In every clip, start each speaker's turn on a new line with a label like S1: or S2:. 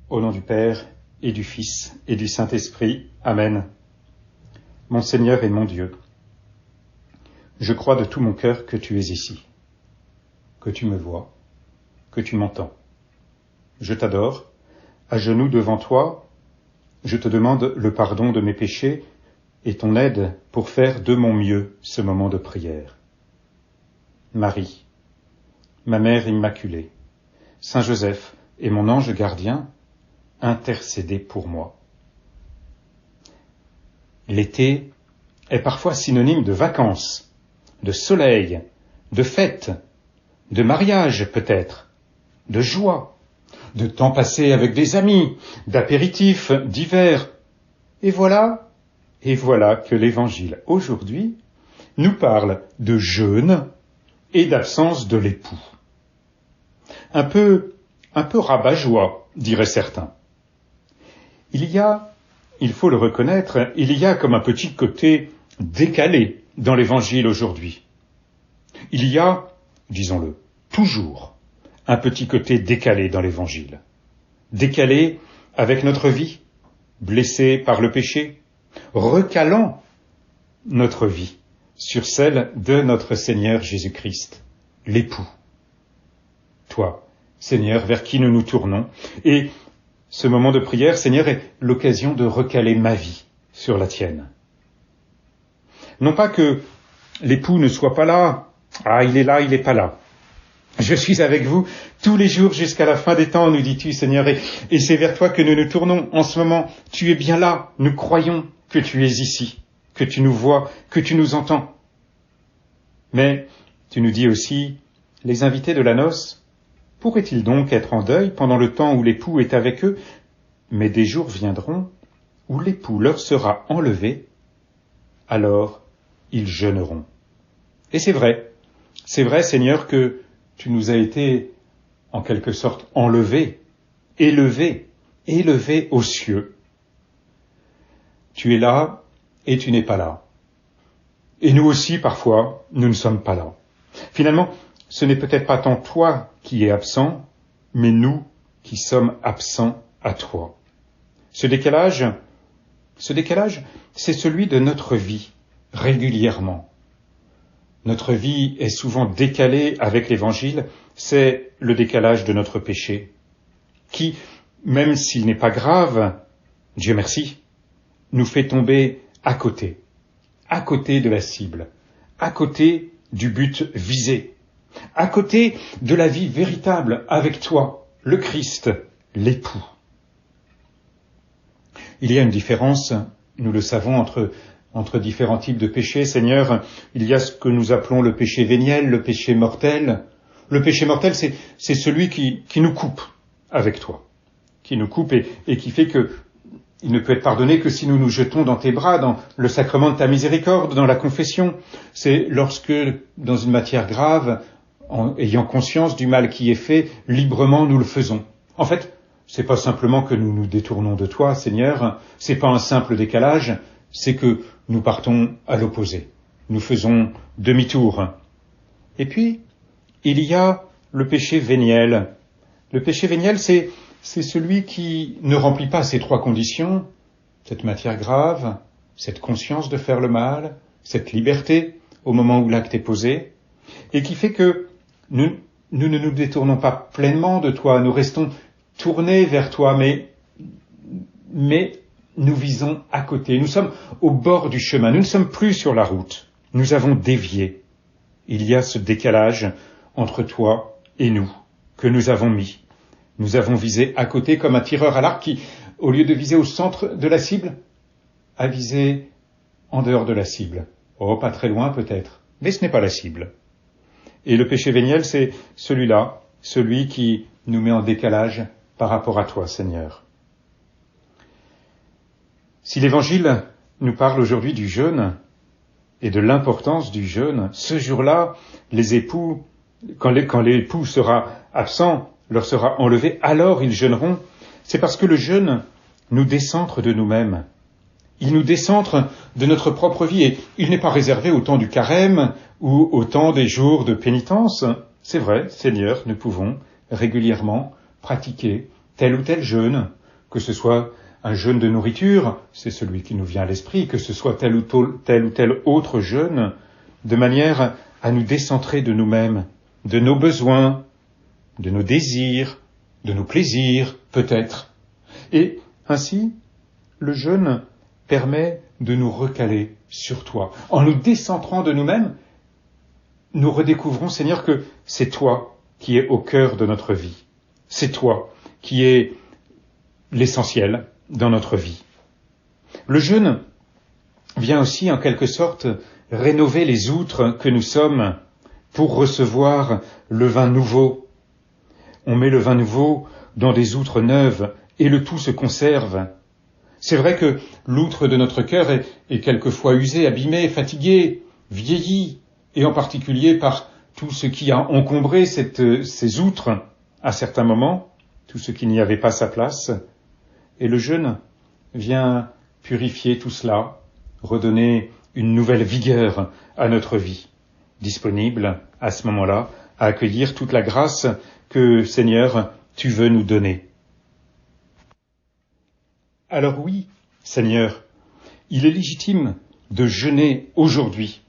S1: Au nom du Père, et du Fils, et du Saint-Esprit. Amen. Mon Seigneur et mon Dieu, je crois de tout mon cœur que tu es ici, que tu me vois, que tu m'entends. Je t'adore, à genoux devant toi, je te demande le pardon de mes péchés et ton aide pour faire de mon mieux ce moment de prière. Marie, ma Mère Immaculée, Saint Joseph et mon ange gardien, intercédez pour moi. L'été est parfois synonyme de vacances, de soleil, de fête, de mariage peut-être, de joie, de temps passé avec des amis, d'apéritifs, d'hiver. Et voilà que l'Évangile aujourd'hui nous parle de jeûne et d'absence de l'époux. Un peu rabat-joie, diraient certains. Il faut le reconnaître, il y a comme un petit côté décalé dans l'Évangile aujourd'hui. Il y a, disons-le, toujours un petit côté décalé dans l'Évangile. Décalé avec notre vie, blessée par le péché, recalant notre vie sur celle de notre Seigneur Jésus-Christ, l'époux. Toi, Seigneur, vers qui nous nous tournons, et ce moment de prière, Seigneur, est l'occasion de recaler ma vie sur la tienne. Non pas que l'époux ne soit pas là, il est là, il n'est pas là. Je suis avec vous tous les jours jusqu'à la fin des temps, nous dis-tu, Seigneur, et c'est vers toi que nous nous tournons en ce moment. Tu es bien là, nous croyons que tu es ici, que tu nous vois, que tu nous entends. Mais tu nous dis aussi, les invités de la noce, pourraient-ils donc être en deuil pendant le temps où l'époux est avec eux? Mais des jours viendront où l'époux leur sera enlevé, alors ils jeûneront. Et c'est vrai, Seigneur, que tu nous as été en quelque sorte enlevés, élevés aux cieux. Tu es là et tu n'es pas là. Et nous aussi, parfois, nous ne sommes pas là. Finalement, ce n'est peut-être pas tant toi qui es absent, mais nous qui sommes absents à toi. Ce décalage, c'est celui de notre vie, régulièrement. Notre vie est souvent décalée avec l'Évangile, c'est le décalage de notre péché, qui, même s'il n'est pas grave, Dieu merci, nous fait tomber à côté de la cible, à côté du but visé, à côté de la vie véritable avec toi, le Christ, l'époux. Il y a une différence, nous le savons, entre différents types de péchés, Seigneur. Il y a ce que nous appelons le péché véniel, le péché mortel. Le péché mortel, c'est celui qui nous coupe avec toi, qui nous coupe et qui fait que il ne peut être pardonné que si nous nous jetons dans tes bras, dans le sacrement de ta miséricorde, dans la confession. C'est lorsque, dans une matière grave, en ayant conscience du mal qui est fait, librement nous le faisons. En fait, c'est pas simplement que nous nous détournons de toi, Seigneur, c'est pas un simple décalage, c'est que nous partons à l'opposé. Nous faisons demi-tour. Et puis, il y a le péché véniel. Le péché véniel, c'est celui qui ne remplit pas ces trois conditions, cette matière grave, cette conscience de faire le mal, cette liberté au moment où l'acte est posé, et qui fait que nous ne nous détournons pas pleinement de toi, nous restons tournés vers toi, mais nous visons à côté, nous sommes au bord du chemin, nous ne sommes plus sur la route, nous avons dévié. Il y a ce décalage entre toi et nous, que nous avons mis. Nous avons visé à côté comme un tireur à l'arc qui, au lieu de viser au centre de la cible, a visé en dehors de la cible. Oh, pas très loin peut-être, mais ce n'est pas la cible. Et le péché véniel, c'est celui-là, celui qui nous met en décalage par rapport à toi, Seigneur. Si l'Évangile nous parle aujourd'hui du jeûne et de l'importance du jeûne, ce jour-là, les époux, quand l'époux sera absent, leur sera enlevé, alors ils jeûneront. C'est parce que le jeûne nous décentre de nous-mêmes. Il nous décentre de notre propre vie et il n'est pas réservé au temps du carême ou au temps des jours de pénitence. C'est vrai, Seigneur, nous pouvons régulièrement pratiquer tel ou tel jeûne, que ce soit un jeûne de nourriture, c'est celui qui nous vient à l'esprit, que ce soit tel ou tel autre jeûne, de manière à nous décentrer de nous-mêmes, de nos besoins, de nos désirs, de nos plaisirs, peut-être. Et ainsi, le jeûne permet de nous recaler sur toi. En nous décentrant de nous-mêmes, nous redécouvrons, Seigneur, que c'est toi qui es au cœur de notre vie. C'est toi qui es l'essentiel dans notre vie. Le jeûne vient aussi, en quelque sorte, rénover les outres que nous sommes pour recevoir le vin nouveau. On met le vin nouveau dans des outres neuves et le tout se conserve. C'est vrai que l'outre de notre cœur est quelquefois usé, abîmé, fatigué, vieilli, et en particulier par tout ce qui a encombré ces outres à certains moments, tout ce qui n'y avait pas sa place. Et le jeûne vient purifier tout cela, redonner une nouvelle vigueur à notre vie, disponible à ce moment-là à accueillir toute la grâce que, Seigneur, tu veux nous donner. Alors oui, Seigneur, il est légitime de jeûner aujourd'hui.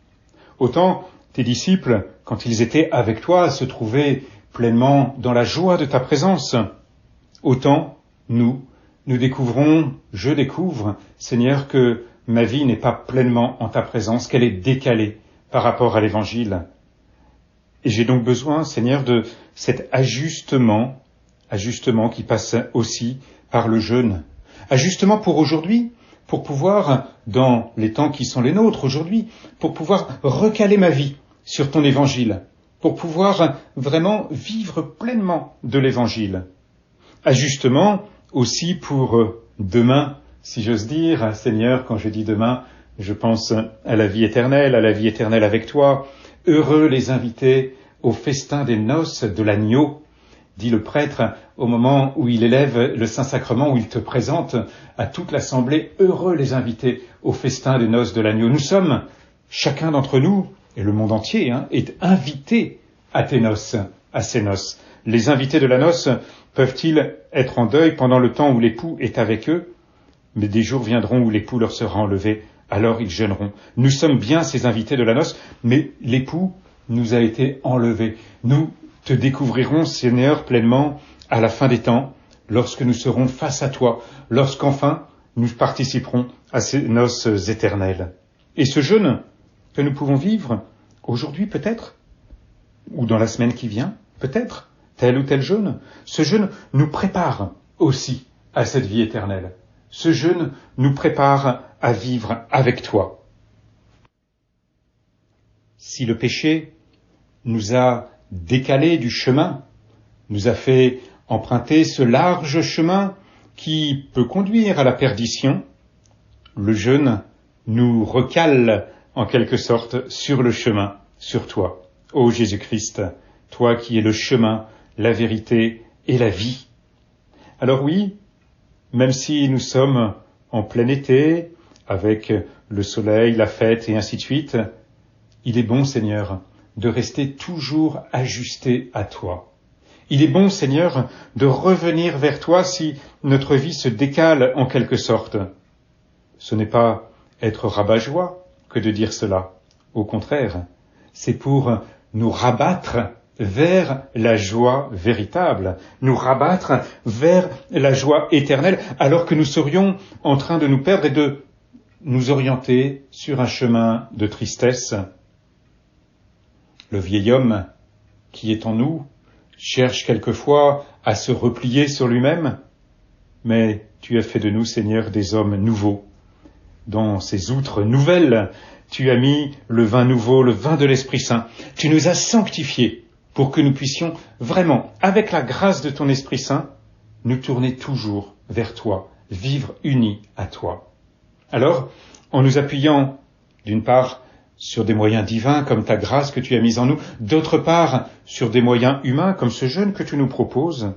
S1: Autant tes disciples, quand ils étaient avec toi, se trouvaient pleinement dans la joie de ta présence. Autant nous découvrons, je découvre, Seigneur, que ma vie n'est pas pleinement en ta présence, qu'elle est décalée par rapport à l'Évangile. Et j'ai donc besoin, Seigneur, de cet ajustement qui passe aussi par le jeûne. Ajustement pour aujourd'hui, pour pouvoir, dans les temps qui sont les nôtres aujourd'hui, pour pouvoir recaler ma vie sur ton Évangile, pour pouvoir vraiment vivre pleinement de l'Évangile. Ajustement aussi pour demain, si j'ose dire, Seigneur, quand je dis demain, je pense à la vie éternelle avec toi. Heureux les invités au festin des noces de l'agneau, dit le prêtre au moment où il élève le Saint-Sacrement, où il te présente à toute l'assemblée. Heureux les invités au festin des noces de l'agneau. Nous sommes, chacun d'entre nous, et le monde entier, est invité à tes noces, à ces noces. Les invités de la noce peuvent-ils être en deuil pendant le temps où l'époux est avec eux? Mais des jours viendront où l'époux leur sera enlevé, alors ils jeûneront. Nous sommes bien ces invités de la noce, mais l'époux nous a été enlevé. Nous te découvrirons, Seigneur, pleinement à la fin des temps, lorsque nous serons face à toi, lorsqu'enfin nous participerons à ces noces éternelles. Et ce jeûne que nous pouvons vivre aujourd'hui peut-être, ou dans la semaine qui vient, peut-être, tel ou tel jeûne, ce jeûne nous prépare aussi à cette vie éternelle. Ce jeûne nous prépare à vivre avec toi. Si le péché nous a décalés du chemin, nous a fait emprunter ce large chemin qui peut conduire à la perdition, le jeûne nous recale en quelque sorte sur le chemin, sur toi, ô Jésus-Christ, toi qui es le chemin, la vérité et la vie. Alors oui, même si nous sommes en plein été, avec le soleil, la fête et ainsi de suite, il est bon, Seigneur, de rester toujours ajusté à toi. Il est bon, Seigneur, de revenir vers toi si notre vie se décale en quelque sorte. Ce n'est pas être rabat-joie que de dire cela. Au contraire, c'est pour nous rabattre vers la joie véritable, nous rabattre vers la joie éternelle, alors que nous serions en train de nous perdre et de nous orienter sur un chemin de tristesse. Le vieil homme qui est en nous cherche quelquefois à se replier sur lui-même, mais tu as fait de nous, Seigneur, des hommes nouveaux. Dans ces outres nouvelles, tu as mis le vin nouveau, le vin de l'Esprit Saint. Tu nous as sanctifiés pour que nous puissions vraiment, avec la grâce de ton Esprit Saint, nous tourner toujours vers toi, vivre unis à toi. Alors, en nous appuyant, d'une part, sur des moyens divins comme ta grâce que tu as mise en nous, d'autre part, sur des moyens humains comme ce jeûne que tu nous proposes,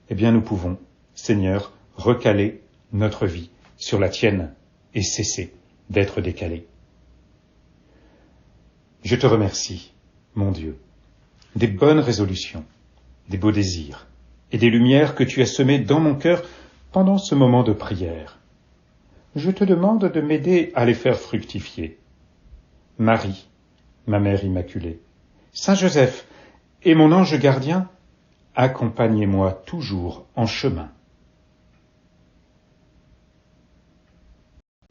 S1: eh bien nous pouvons, Seigneur, recaler notre vie sur la tienne et cesser d'être décalés. Je te remercie, mon Dieu, des bonnes résolutions, des beaux désirs, et des lumières que tu as semées dans mon cœur pendant ce moment de prière. Je te demande de m'aider à les faire fructifier. Marie, ma mère immaculée, Saint Joseph et mon ange gardien, accompagnez-moi toujours en chemin.